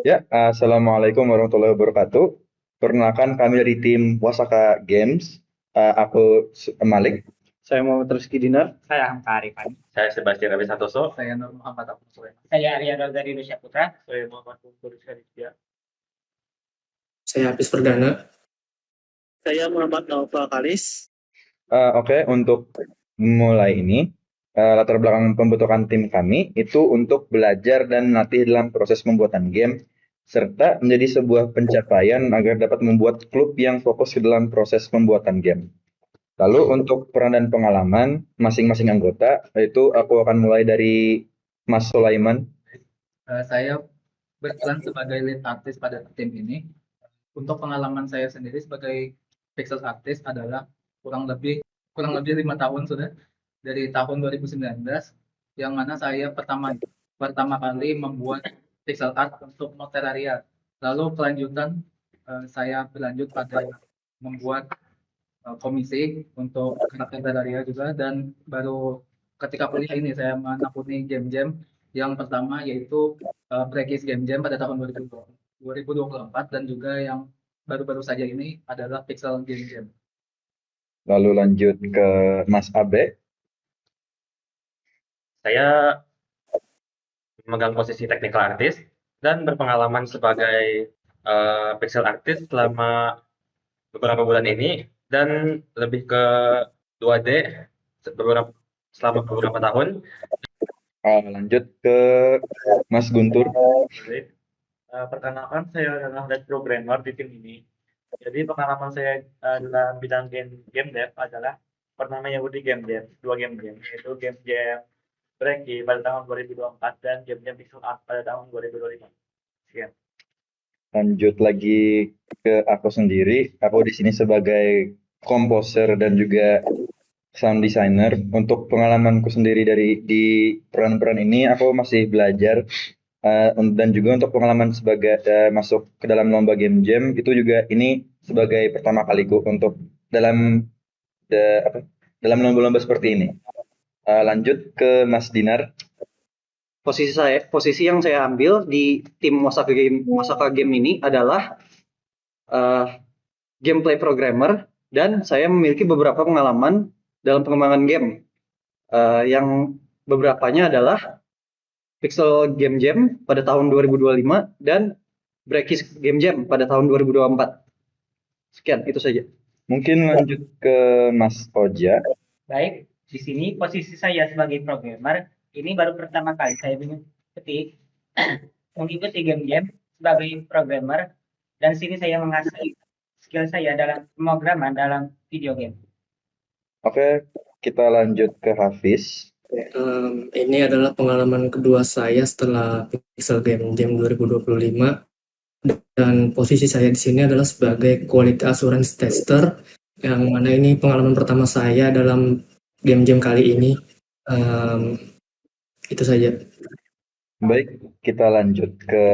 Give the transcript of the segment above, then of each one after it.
Ya, Assalamualaikum warahmatullahi wabarakatuh. Perkenalkan kami dari tim Wasaka Games. Aku Malik. Saya Muhammad Rizky Dinar. Saya Hamka Arifan. Saya Sebastian Rabi Santoso. Saya Nur Muhammad Abdul Sulaiman. Saya Arya dari Indonesia Putra. Saya Muhammad Guntur Syarifia. Saya Hafiz Perdana. Saya Muhammad Naufal Kalis. Oke, untuk mulai ini, latar belakang pembentukan tim kami itu untuk belajar dan melatih dalam proses pembuatan game, serta menjadi sebuah pencapaian agar dapat membuat klub yang fokus ke dalam proses pembuatan game. Lalu untuk peran dan pengalaman masing-masing anggota, itu aku akan mulai dari Mas Sulaiman. Saya berperan sebagai lead artist pada tim ini. Untuk pengalaman saya sendiri sebagai pixel artist adalah kurang lebih 5 tahun sudah, dari tahun 2019, yang mana saya pertama kali membuat pixel art untuk mod Terraria. Lalu kelanjutan saya berlanjut pada membuat komisi untuk karakter Terraria juga, dan baru ketika kuliah ini saya menekuni game jam yang pertama, yaitu Breakis Game Jam pada tahun 2024, dan juga yang baru-baru saja ini adalah Pixel Game Jam. Lalu lanjut ke Mas Abe. Saya memegang posisi technical artist dan berpengalaman sebagai pixel artist selama beberapa bulan ini, dan lebih ke 2D selama beberapa tahun. Lanjut ke Mas Guntur. Perkenalkan, saya adalah lead programmer di tim ini. Jadi pengalaman saya dalam bidang game dev adalah pertama Yahudi game dev, 2 game, yaitu game jam Breaky pada tahun 2024 dan game jam pixel art pada tahun 2025. Sekian. Lanjut lagi ke aku sendiri. Aku di sini sebagai komposer dan juga sound designer. Untuk pengalamanku sendiri di peran-peran ini, aku masih belajar, dan juga untuk pengalaman sebagai masuk ke dalam lomba game jam itu juga ini sebagai pertama kaliku untuk dalam lomba-lomba seperti ini. Lanjut ke Mas Dinar. Posisi yang saya ambil di tim Wasaka Game ini adalah gameplay programmer, dan saya memiliki beberapa pengalaman dalam pengembangan game. Yang beberapanya adalah Pixel Game Jam pada tahun 2025 dan Breakis Game Jam pada tahun 2024. Sekian, itu saja. Mungkin lanjut ke Mas Oja. Baik, di sini posisi saya sebagai programmer ini baru pertama kali saya mengikuti game jam sebagai programmer, dan sini saya mengasah skill saya dalam pemrograman dalam video game. Oke, kita lanjut ke Hafiz. Ini adalah pengalaman kedua saya setelah Pixel Game Jam 2025, dan posisi saya di sini adalah sebagai quality assurance tester, yang mana ini pengalaman pertama saya dalam game jam kali ini. Itu saja. Baik, kita lanjut ke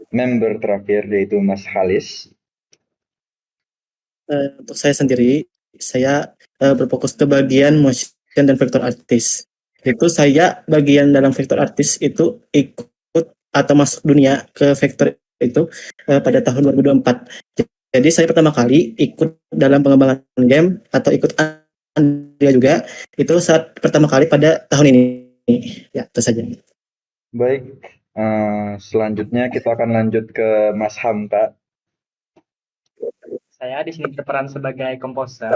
member terakhir, yaitu Mas Halis. Untuk saya sendiri, saya berfokus ke bagian motion dan vector artist. Itu saya bagian dalam vector artist itu ikut atau masuk dunia ke vector itu pada tahun 2024. Jadi saya pertama kali ikut dalam pengembangan game atau ikut Andrea juga itu saat pertama kali pada tahun ini. Ya, itu saja. Baik, selanjutnya kita akan lanjut ke Mas Hamka. Saya di sini berperan sebagai komposer.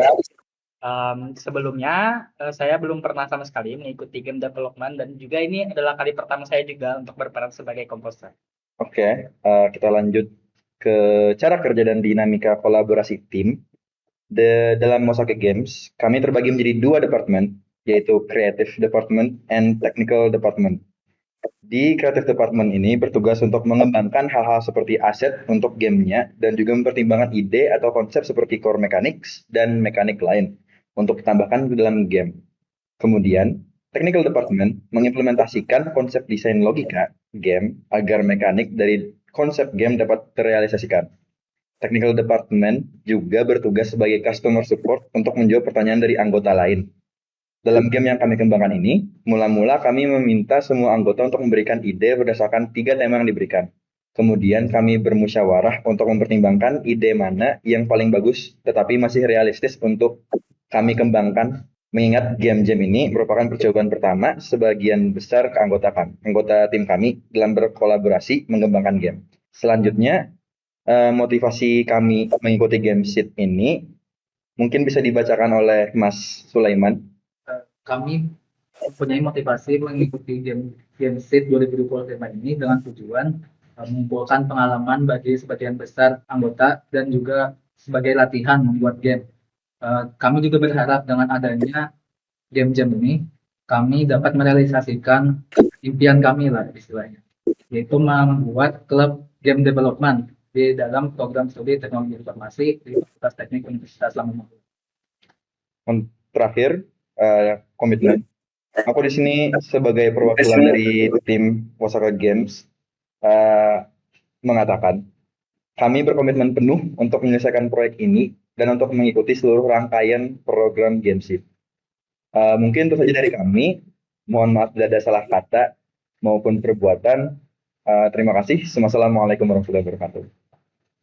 Sebelumnya saya belum pernah sama sekali mengikuti game development, dan juga ini adalah kali pertama saya juga untuk berperan sebagai komposer. Oke, kita lanjut ke cara kerja dan dinamika kolaborasi tim. Dalam Mosaic Games, kami terbagi menjadi 2 departemen, yaitu Creative Department and Technical Department. Di Creative Department ini bertugas untuk mengembangkan hal-hal seperti aset untuk gamenya, dan juga mempertimbangkan ide atau konsep seperti core mechanics dan mekanik lain untuk ditambahkan ke dalam game. Kemudian, Technical Department mengimplementasikan konsep desain logika game agar mekanik dari konsep game dapat terrealisasikan. Technical Department juga bertugas sebagai customer support untuk menjawab pertanyaan dari anggota lain. Dalam game yang kami kembangkan ini, mula-mula kami meminta semua anggota untuk memberikan ide berdasarkan 3 tema yang diberikan. Kemudian kami bermusyawarah untuk mempertimbangkan ide mana yang paling bagus tetapi masih realistis untuk kami kembangkan. Mengingat game-game ini merupakan percobaan pertama sebagian besar anggota tim kami dalam berkolaborasi mengembangkan game. Selanjutnya, motivasi kami mengikuti game sheet ini mungkin bisa dibacakan oleh Mas Sulaiman. Kami mempunyai motivasi mengikuti game sheet 2025 ini dengan tujuan mengumpulkan pengalaman bagi sebagian besar anggota dan juga sebagai latihan membuat game. Kami juga berharap dengan adanya game-game ini, kami dapat merealisasikan impian kami lah istilahnya, yaitu membuat klub game development di dalam program studi teknologi informasi di Fakultas Teknik Universitas Lamongan. Terakhir, komitmen. Aku di sini sebagai perwakilan dari tim Osaka Games mengatakan kami berkomitmen penuh untuk menyelesaikan proyek ini dan untuk mengikuti seluruh rangkaian program Gamesheet. Mungkin itu saja dari kami. Mohon maaf bila ada salah kata maupun perbuatan. Terima kasih. Wassalamualaikum warahmatullahi wabarakatuh.